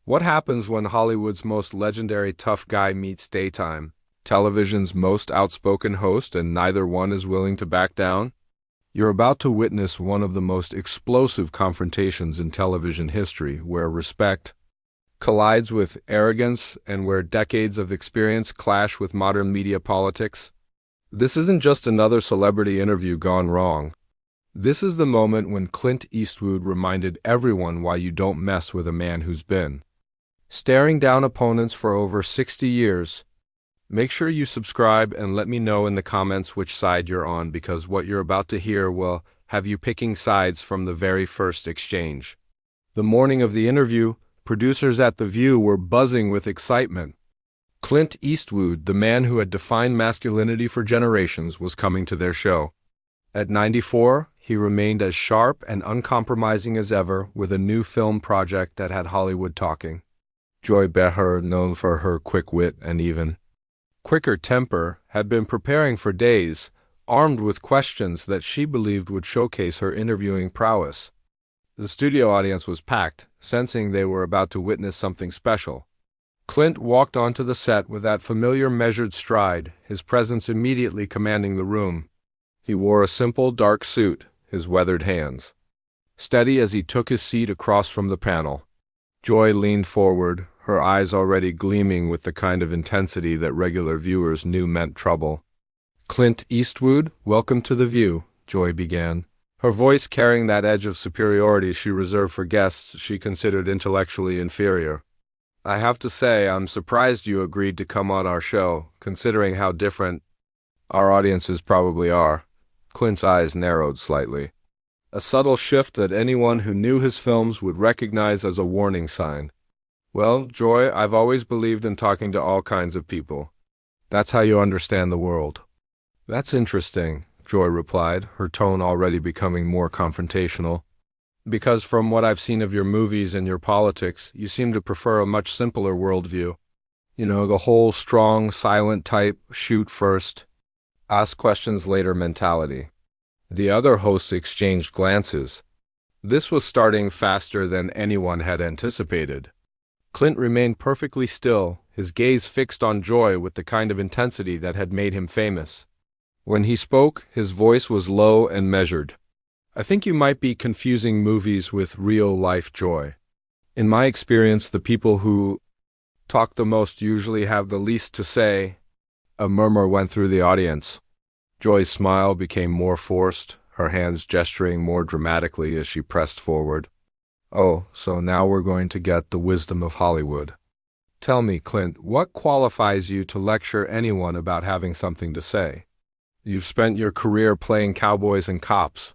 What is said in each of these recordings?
What happens when Hollywood's most legendary tough guy meets daytime, television's most outspoken host, and neither one is willing to back down? You're about to witness one of the most explosive confrontations in television history, where respect collides with arrogance and where decades of experience clash with modern media politics. This isn't just another celebrity interview gone wrong. This is the moment when Clint Eastwood reminded everyone why you don't mess with a man who's been staring down opponents for over 60 years. Make sure you subscribe and let me know in the comments which side you're on, because what you're about to hear will have you picking sides from the very first exchange. The morning of the interview, producers at The View were buzzing with excitement. Clint Eastwood, the man who had defined masculinity for generations, was coming to their show. At 94, he remained as sharp and uncompromising as ever, with a new film project that had Hollywood talking. Joy Behar, known for her quick wit and even quicker temper, had been preparing for days, armed with questions that she believed would showcase her interviewing prowess. The studio audience was packed, sensing they were about to witness something special. Clint walked onto the set with that familiar measured stride, his presence immediately commanding the room. He wore a simple dark suit, his weathered hands steady as he took his seat across from the panel. Joy leaned forward, her eyes already gleaming with the kind of intensity that regular viewers knew meant trouble. "Clint Eastwood, welcome to The View," Joy began, her voice carrying that edge of superiority she reserved for guests she considered intellectually inferior. "I have to say, I'm surprised you agreed to come on our show, considering how different our audiences probably are." Clint's eyes narrowed slightly, a subtle shift that anyone who knew his films would recognize as a warning sign. "Well, Joy, I've always believed in talking to all kinds of people. That's how you understand the world." "That's interesting," Joy replied, her tone already becoming more confrontational. "Because from what I've seen of your movies and your politics, you seem to prefer a much simpler worldview. You know, the whole strong, silent type, shoot first, ask questions later mentality." The other hosts exchanged glances. This was starting faster than anyone had anticipated. Clint remained perfectly still, his gaze fixed on Joy with the kind of intensity that had made him famous. When he spoke, his voice was low and measured. "I think you might be confusing movies with real-life joy. In my experience, the people who talk the most usually have the least to say." A murmur went through the audience. Joy's smile became more forced, her hands gesturing more dramatically as she pressed forward. "Oh, so now we're going to get the wisdom of Hollywood. Tell me, Clint, what qualifies you to lecture anyone about having something to say? You've spent your career playing cowboys and cops.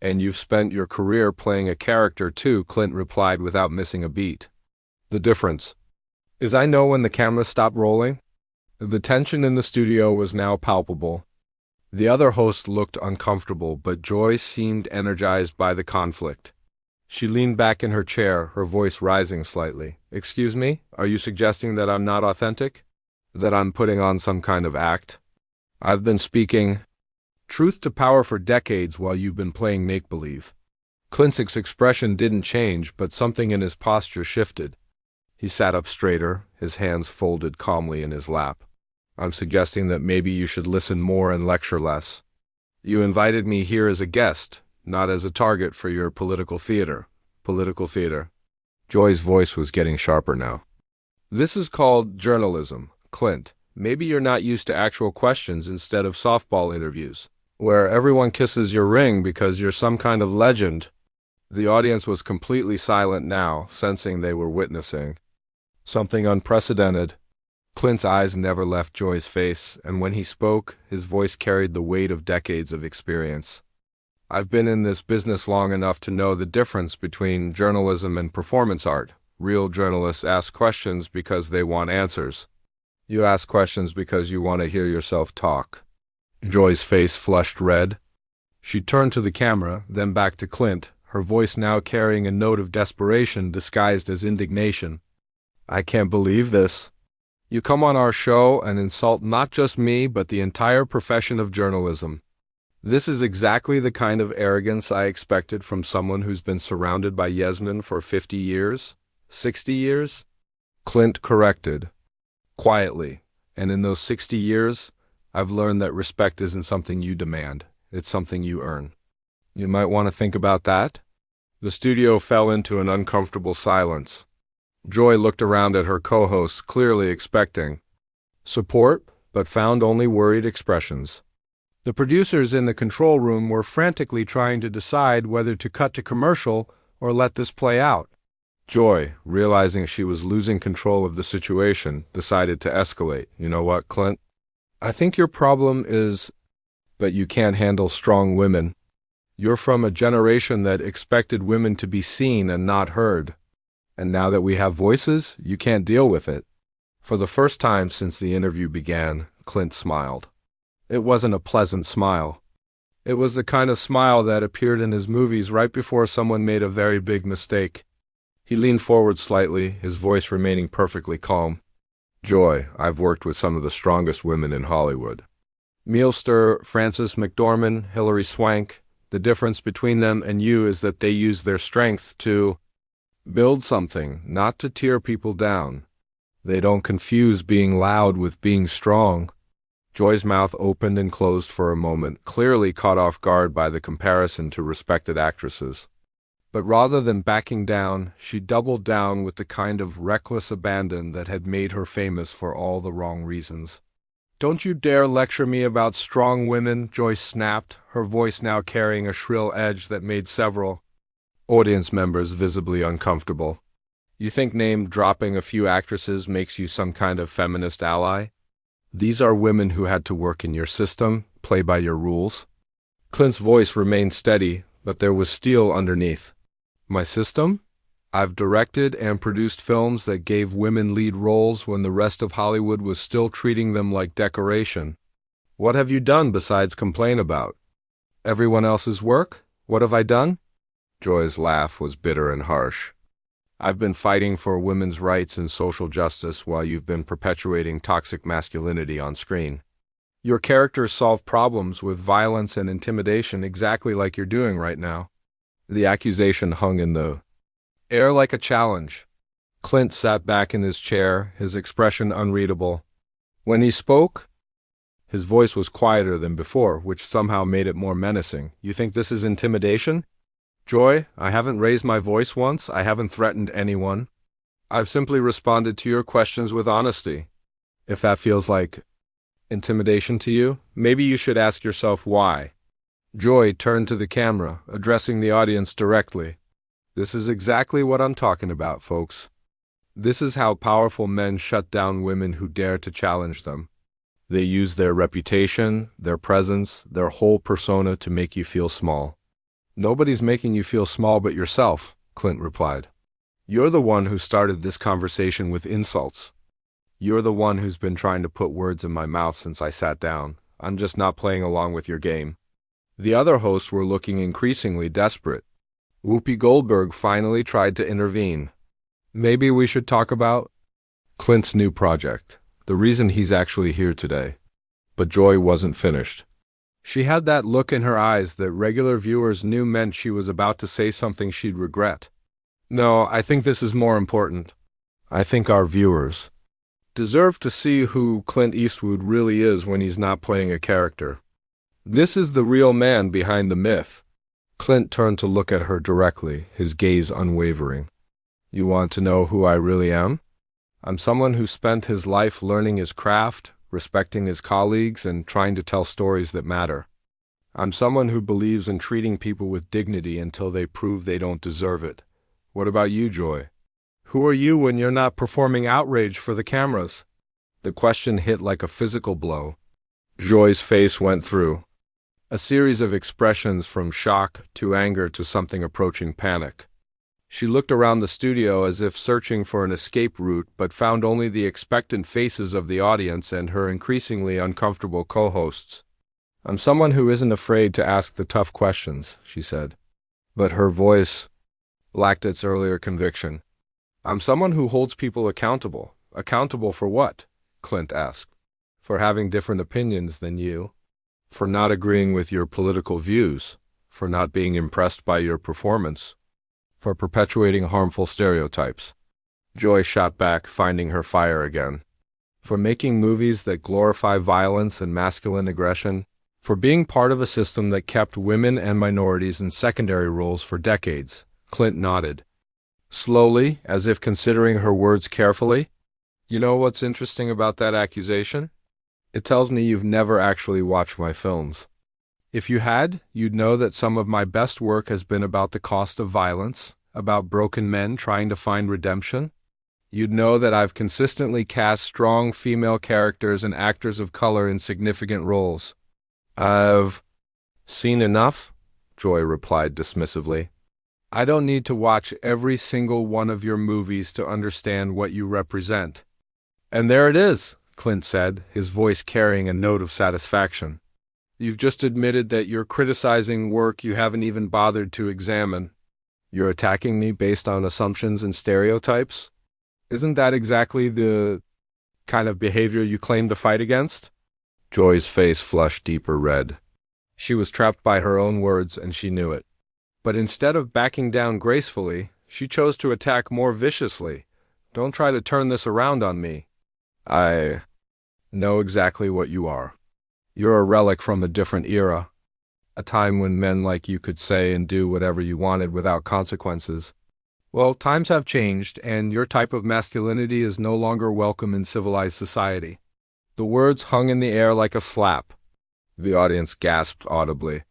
And you've spent your career playing a character too," Clint replied without missing a beat. "The difference is I know when the cameras stop rolling." The tension in the studio was now palpable. The other host looked uncomfortable, but Joy seemed energized by the conflict. She leaned back in her chair, her voice rising slightly. "Excuse me, are you suggesting that I'm not authentic? That I'm putting on some kind of act? I've been speaking truth to power for decades while you've been playing make-believe." Clint's expression didn't change, but something in his posture shifted. He sat up straighter, his hands folded calmly in his lap. "I'm suggesting that maybe you should listen more and lecture less. You invited me here as a guest, not as a target for your political theater." "Political theater?" Joy's voice was getting sharper now. "This is called journalism, Clint. Maybe you're not used to actual questions instead of softball interviews, where everyone kisses your ring because you're some kind of legend." The audience was completely silent now, sensing they were witnessing something unprecedented. Clint's eyes never left Joy's face, and when he spoke, his voice carried the weight of decades of experience. "I've been in this business long enough to know the difference between journalism and performance art. Real journalists ask questions because they want answers. You ask questions because you want to hear yourself talk." Joy's face flushed red. She turned to the camera, then back to Clint, her voice now carrying a note of desperation disguised as indignation. "I can't believe this. You come on our show and insult not just me, but the entire profession of journalism. This is exactly the kind of arrogance I expected from someone who's been surrounded by yes men for 50 years. 60 years? Clint corrected, quietly. And in those 60 years, I've learned that respect isn't something you demand. It's something you earn. You might want to think about that. The studio fell into an uncomfortable silence. Joy looked around at her co-hosts, clearly expecting support, but found only worried expressions. The producers in the control room were frantically trying to decide whether to cut to commercial or let this play out. Joy, realizing she was losing control of the situation, decided to escalate. You know what, Clint? I think your problem is that you can't handle strong women. You're from a generation that expected women to be seen and not heard. And now that we have voices, you can't deal with it. For the first time since the interview began, Clint smiled. It wasn't a pleasant smile. It was the kind of smile that appeared in his movies right before someone made a very big mistake. He leaned forward slightly, his voice remaining perfectly calm. Joy, I've worked with some of the strongest women in Hollywood. Mealster, Frances McDormand, Hilary Swank. The difference between them and you is that they use their strength to build something, not to tear people down. They don't confuse being loud with being strong. Joy's mouth opened and closed for a moment, clearly caught off guard by the comparison to respected actresses. But rather than backing down, she doubled down with the kind of reckless abandon that had made her famous for all the wrong reasons. Don't you dare lecture me about strong women, Joy snapped, her voice now carrying a shrill edge that made several audience members visibly uncomfortable. You think name-dropping a few actresses makes you some kind of feminist ally? These are women who had to work in your system, play by your rules. Clint's voice remained steady, but there was steel underneath. My system? I've directed and produced films that gave women lead roles when the rest of Hollywood was still treating them like decoration. What have you done besides complain about? Everyone else's work? What have I done? Joy's laugh was bitter and harsh. I've been fighting for women's rights and social justice while you've been perpetuating toxic masculinity on screen. Your characters solve problems with violence and intimidation exactly like you're doing right now. The accusation hung in the air like a challenge. Clint sat back in his chair, his expression unreadable. When he spoke, his voice was quieter than before, which somehow made it more menacing. You think this is intimidation? Joy, I haven't raised my voice once. I haven't threatened anyone. I've simply responded to your questions with honesty. If that feels like intimidation to you, maybe you should ask yourself why. Joy turned to the camera, addressing the audience directly. This is exactly what I'm talking about, folks. This is how powerful men shut down women who dare to challenge them. They use their reputation, their presence, their whole persona to make you feel small. Nobody's making you feel small but yourself, Clint replied. You're the one who started this conversation with insults. You're the one who's been trying to put words in my mouth since I sat down. I'm just not playing along with your game. The other hosts were looking increasingly desperate. Whoopi Goldberg finally tried to intervene. Maybe we should talk about Clint's new project, the reason he's actually here today. But Joy wasn't finished. She had that look in her eyes that regular viewers knew meant she was about to say something she'd regret. No, I think this is more important. I think our viewers deserve to see who Clint Eastwood really is when he's not playing a character. This is the real man behind the myth. Clint turned to look at her directly, his gaze unwavering. You want to know who I really am? I'm someone who spent his life learning his craft, respecting his colleagues, and trying to tell stories that matter. I'm someone who believes in treating people with dignity until they prove they don't deserve it. What about you, Joy? Who are you when you're not performing outrage for the cameras? The question hit like a physical blow. Joy's face went through a series of expressions from shock to anger to something approaching panic. She looked around the studio as if searching for an escape route, but found only the expectant faces of the audience and her increasingly uncomfortable co-hosts. I'm someone who isn't afraid to ask the tough questions, she said. But her voice lacked its earlier conviction. I'm someone who holds people accountable. Accountable for what? Clint asked. For having different opinions than you. For not agreeing with your political views. For not being impressed by your performance. For perpetuating harmful stereotypes. Joy shot back, finding her fire again. For making movies that glorify violence and masculine aggression, for being part of a system that kept women and minorities in secondary roles for decades, Clint nodded. Slowly, as if considering her words carefully. You know what's interesting about that accusation? It tells me you've never actually watched my films. If you had, you'd know that some of my best work has been about the cost of violence, about broken men trying to find redemption. You'd know that I've consistently cast strong female characters and actors of color in significant roles. I've seen enough, Joy replied dismissively. I don't need to watch every single one of your movies to understand what you represent. And there it is, Clint said, his voice carrying a note of satisfaction. You've just admitted that you're criticizing work you haven't even bothered to examine. You're attacking me based on assumptions and stereotypes? Isn't that exactly the kind of behavior you claim to fight against? Joy's face flushed deeper red. She was trapped by her own words, and she knew it. But instead of backing down gracefully, she chose to attack more viciously. Don't try to turn this around on me. I know exactly what you are. You're a relic from a different era, a time when men like you could say and do whatever you wanted without consequences. Well, times have changed, and your type of masculinity is no longer welcome in civilized society. The words hung in the air like a slap. The audience gasped audibly.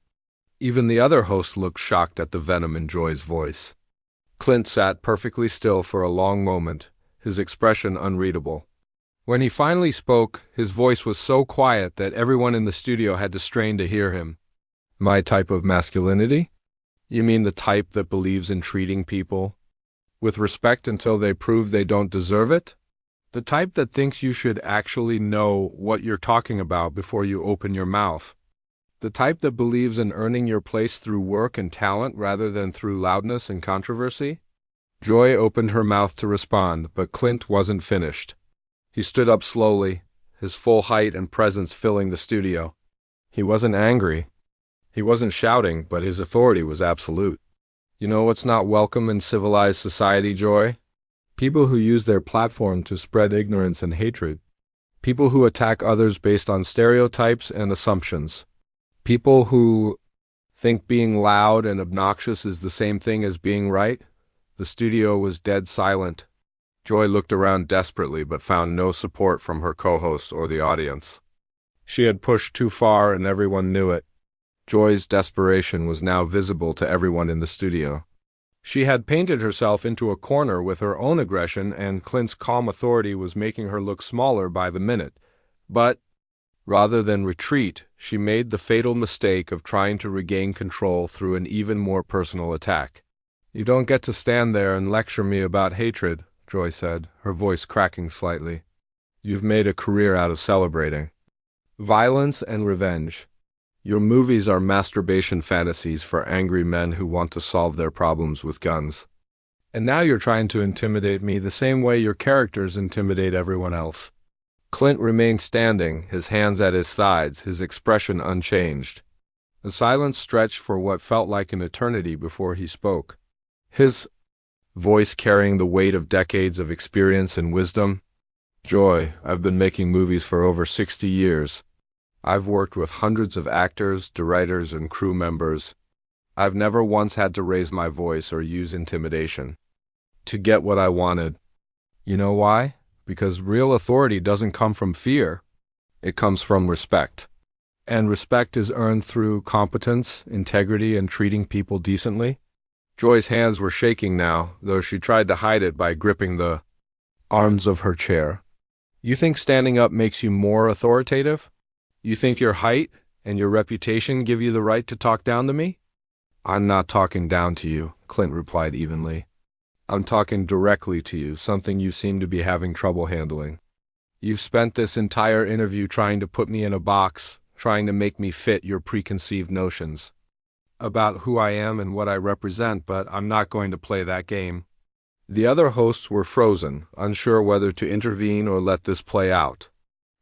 Even the other host looked shocked at the venom in Joy's voice. Clint sat perfectly still for a long moment, his expression unreadable. When he finally spoke, his voice was so quiet that everyone in the studio had to strain to hear him. My type of masculinity? You mean the type that believes in treating people with respect until they prove they don't deserve it? The type that thinks you should actually know what you're talking about before you open your mouth? The type that believes in earning your place through work and talent rather than through loudness and controversy? Joy opened her mouth to respond, but Clint wasn't finished. He stood up slowly, his full height and presence filling the studio. He wasn't angry. He wasn't shouting, but his authority was absolute. You know what's not welcome in civilized society, Joy? People who use their platform to spread ignorance and hatred. People who attack others based on stereotypes and assumptions. People who think being loud and obnoxious is the same thing as being right. The studio was dead silent. Joy looked around desperately but found no support from her co-hosts or the audience. She had pushed too far and everyone knew it. Joy's desperation was now visible to everyone in the studio. She had painted herself into a corner with her own aggression, and Clint's calm authority was making her look smaller by the minute. But, rather than retreat, she made the fatal mistake of trying to regain control through an even more personal attack. You don't get to stand there and lecture me about hatred, Joy said, her voice cracking slightly. You've made a career out of celebrating violence and revenge. Your movies are masturbation fantasies for angry men who want to solve their problems with guns. And now you're trying to intimidate me the same way your characters intimidate everyone else. Clint remained standing, his hands at his sides, his expression unchanged. The silence stretched for what felt like an eternity before he spoke. His voice carrying the weight of decades of experience and wisdom. Joy, I've been making movies for over 60 years. I've worked with hundreds of actors, directors, and crew members. I've never once had to raise my voice or use intimidation to get what I wanted. You know why? Because real authority doesn't come from fear. It comes from respect. And respect is earned through competence, integrity, and treating people decently. Joy's hands were shaking now, though she tried to hide it by gripping the arms of her chair. You think standing up makes you more authoritative? You think your height and your reputation give you the right to talk down to me? I'm not talking down to you, Clint replied evenly. I'm talking directly to you, something you seem to be having trouble handling. You've spent this entire interview trying to put me in a box, trying to make me fit your preconceived notions about who I am and what I represent, but I'm not going to play that game. The other hosts were frozen, unsure whether to intervene or let this play out.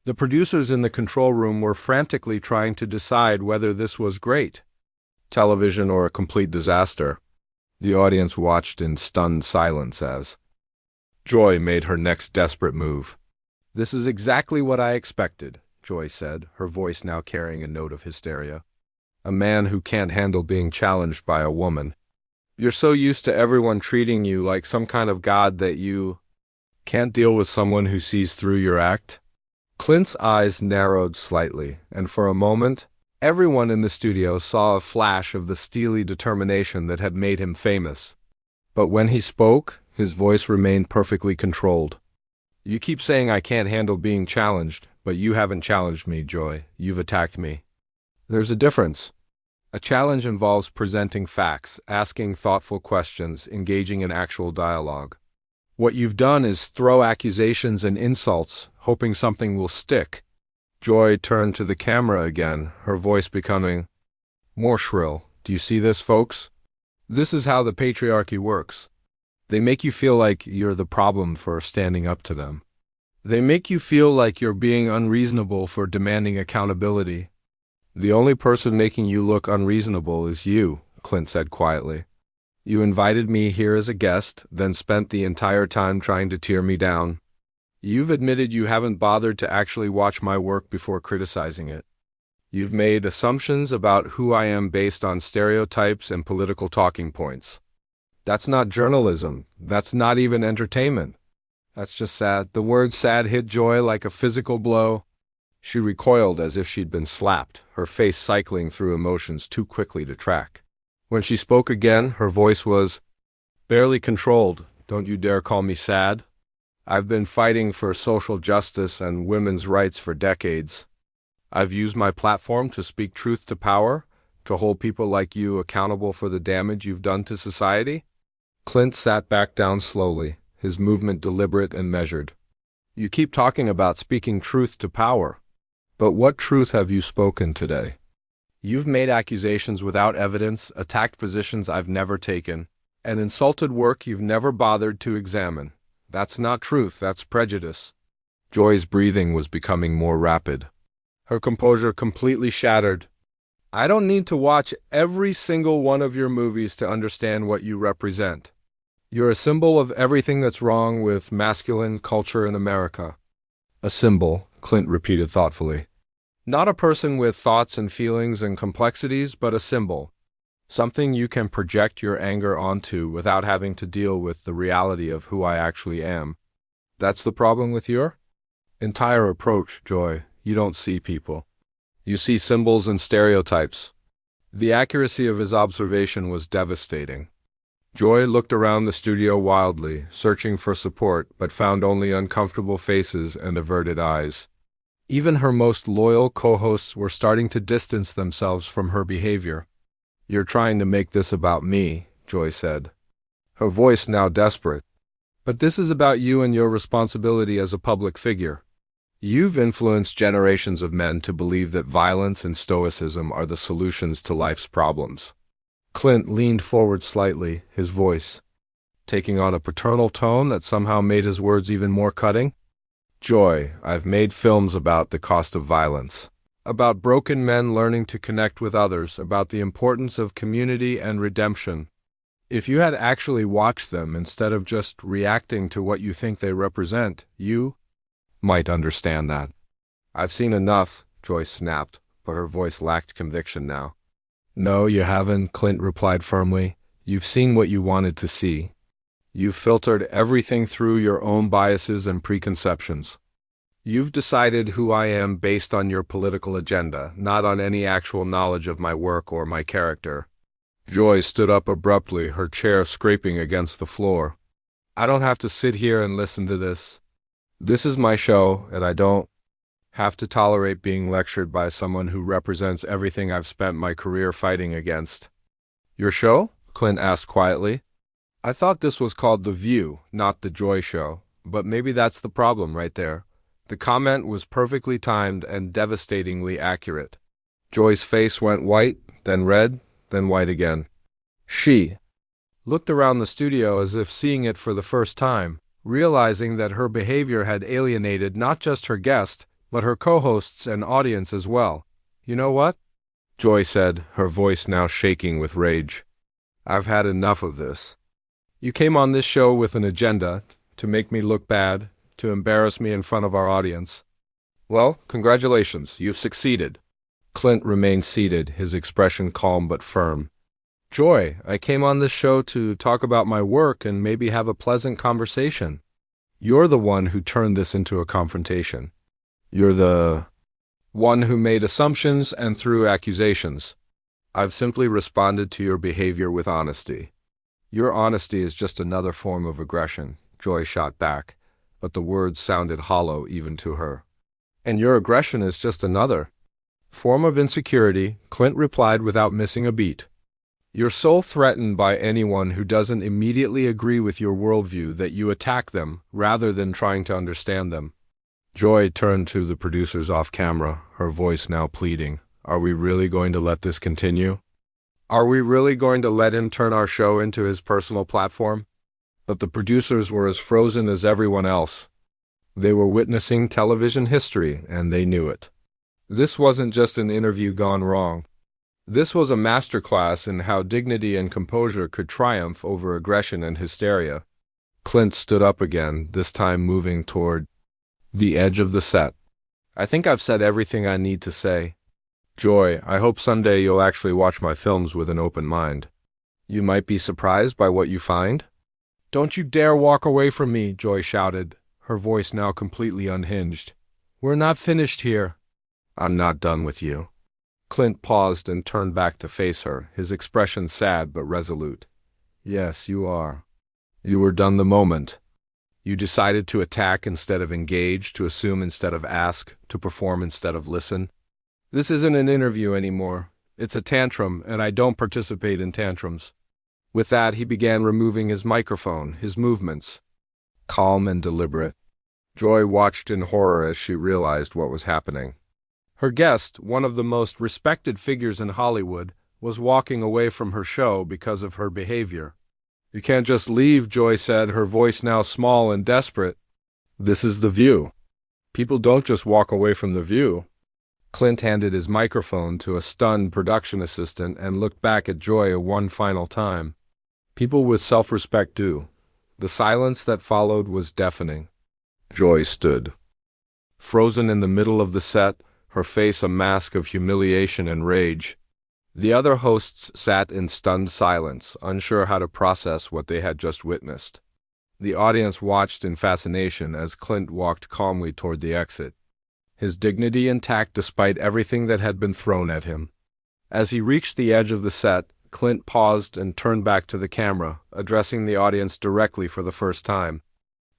The producers in the control room were frantically trying to decide whether this was great television or a complete disaster. The audience watched in stunned silence as Joy made her next desperate move. "This is exactly what I expected," Joy said, her voice now carrying a note of hysteria. "A man who can't handle being challenged by a woman. You're so used to everyone treating you like some kind of god that you can't deal with someone who sees through your act?" Clint's eyes narrowed slightly, and for a moment, everyone in the studio saw a flash of the steely determination that had made him famous. But when he spoke, his voice remained perfectly controlled. "You keep saying I can't handle being challenged, but you haven't challenged me, Joy. You've attacked me. There's a difference. A challenge involves presenting facts, asking thoughtful questions, engaging in actual dialogue. What you've done is throw accusations and insults, hoping something will stick." Joy turned to the camera again, her voice becoming more shrill. "Do you see this, folks? This is how the patriarchy works. They make you feel like you're the problem for standing up to them. They make you feel like you're being unreasonable for demanding accountability. The only person making you look unreasonable is you," Clint said quietly. "You invited me here as a guest, then spent the entire time trying to tear me down. You've admitted you haven't bothered to actually watch my work before criticizing it. You've made assumptions about who I am based on stereotypes and political talking points. That's not journalism. That's not even entertainment. That's just sad." The word sad hit Joy like a physical blow. She recoiled as if she'd been slapped, her face cycling through emotions too quickly to track. When she spoke again, her voice was barely controlled. "Don't you dare call me sad. I've been fighting for social justice and women's rights for decades. I've used my platform to speak truth to power, to hold people like you accountable for the damage you've done to society." Clint sat back down slowly, his movement deliberate and measured. "You keep talking about speaking truth to power. But what truth have you spoken today? You've made accusations without evidence, attacked positions I've never taken, and insulted work you've never bothered to examine. That's not truth, that's prejudice." Joy's breathing was becoming more rapid, her composure completely shattered. "I don't need to watch every single one of your movies to understand what you represent. You're a symbol of everything that's wrong with masculine culture in America." "A symbol," Clint repeated thoughtfully. "Not a person with thoughts and feelings and complexities, but a symbol. Something you can project your anger onto without having to deal with the reality of who I actually am. That's the problem with your entire approach, Joy. You don't see people. You see symbols and stereotypes." The accuracy of his observation was devastating. Joy looked around the studio wildly, searching for support, but found only uncomfortable faces and averted eyes. Even her most loyal co-hosts were starting to distance themselves from her behavior. "You're trying to make this about me," Joy said, her voice now desperate. "But this is about you and your responsibility as a public figure. You've influenced generations of men to believe that violence and stoicism are the solutions to life's problems." Clint leaned forward slightly, his voice taking on a paternal tone that somehow made his words even more cutting. "Joy, I've made films about the cost of violence, about broken men learning to connect with others, about the importance of community and redemption. If you had actually watched them instead of just reacting to what you think they represent, you might understand that." "I've seen enough," Joy snapped, but her voice lacked conviction now. "No, you haven't," Clint replied firmly. "You've seen what you wanted to see. You've filtered everything through your own biases and preconceptions. You've decided who I am based on your political agenda, not on any actual knowledge of my work or my character." Joy stood up abruptly, her chair scraping against the floor. "I don't have to sit here and listen to this. This is my show, and I don't have to tolerate being lectured by someone who represents everything I've spent my career fighting against." "Your show?" Clint asked quietly. "I thought this was called The View, not The Joy Show, but maybe that's the problem right there." The comment was perfectly timed and devastatingly accurate. Joy's face went white, then red, then white again. She looked around the studio as if seeing it for the first time, realizing that her behavior had alienated not just her guest, but her co-hosts and audience as well. "You know what?" Joy said, her voice now shaking with rage. "I've had enough of this. You came on this show with an agenda, to make me look bad, to embarrass me in front of our audience. Well, congratulations, you've succeeded. Clint remained seated, his expression calm but firm. Joy, I came on this show to talk about my work and maybe have a pleasant conversation. You're the one who turned this into a confrontation. You're the one who made assumptions and threw accusations. I've simply responded to your behavior with honesty. Your honesty is just another form of aggression, Joy shot back, but the words sounded hollow even to her. And your aggression is just another form of insecurity, Clint replied without missing a beat. You're so threatened by anyone who doesn't immediately agree with your worldview that you attack them rather than trying to understand them. Joy turned to the producers off camera, her voice now pleading. Are we really going to let this continue? Are we really going to let him turn our show into his personal platform? But the producers were as frozen as everyone else. They were witnessing television history, and they knew it. This wasn't just an interview gone wrong. This was a masterclass in how dignity and composure could triumph over aggression and hysteria. Clint stood up again, this time moving toward the edge of the set. I think I've said everything I need to say. Joy, I hope someday you'll actually watch my films with an open mind. You might be surprised by what you find. Don't you dare walk away from me, Joy shouted, her voice now completely unhinged. We're not finished here. I'm not done with you. Clint paused and turned back to face her, his expression sad but resolute. Yes, you are. You were done the moment. You decided to attack instead of engage, to assume instead of ask, to perform instead of listen. This isn't an interview anymore. It's a tantrum, and I don't participate in tantrums. With that, he began removing his microphone, his movements, calm and deliberate. Joy watched in horror as she realized what was happening. Her guest, one of the most respected figures in Hollywood, was walking away from her show because of her behavior. You can't just leave, Joy said, her voice now small and desperate. This is The View. People don't just walk away from The View. Clint handed his microphone to a stunned production assistant and looked back at Joy one final time. People with self-respect do. The silence that followed was deafening. Joy stood, frozen in the middle of the set, her face a mask of humiliation and rage. The other hosts sat in stunned silence, unsure how to process what they had just witnessed. The audience watched in fascination as Clint walked calmly toward the exit, his dignity intact despite everything that had been thrown at him. As he reached the edge of the set, Clint paused and turned back to the camera, addressing the audience directly for the first time.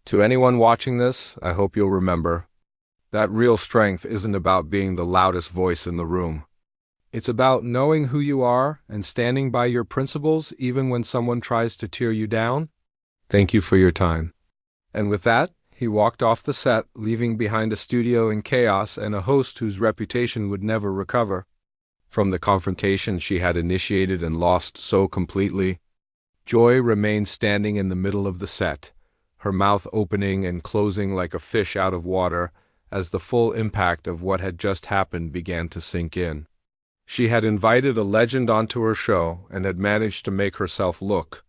To anyone watching this, I hope you'll remember, that real strength isn't about being the loudest voice in the room. It's about knowing who you are and standing by your principles even when someone tries to tear you down. Thank you for your time. And with that, he walked off the set, leaving behind a studio in chaos and a host whose reputation would never recover. From the confrontation she had initiated and lost so completely, Joy remained standing in the middle of the set, her mouth opening and closing like a fish out of water, as the full impact of what had just happened began to sink in. She had invited a legend onto her show and had managed to make herself look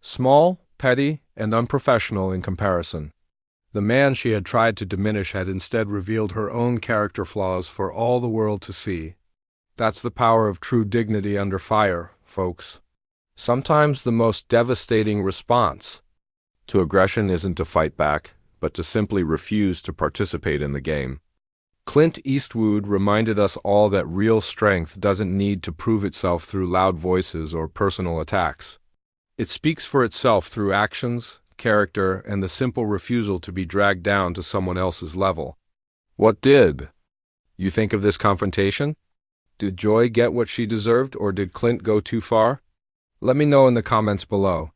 small, petty, and unprofessional in comparison. The man she had tried to diminish had instead revealed her own character flaws for all the world to see. That's the power of true dignity under fire, folks. Sometimes the most devastating response to aggression isn't to fight back, but to simply refuse to participate in the game. Clint Eastwood reminded us all that real strength doesn't need to prove itself through loud voices or personal attacks. It speaks for itself through actions, character, and the simple refusal to be dragged down to someone else's level. What did you think of this confrontation? Did Joy get what she deserved, or did Clint go too far? Let me know in the comments below.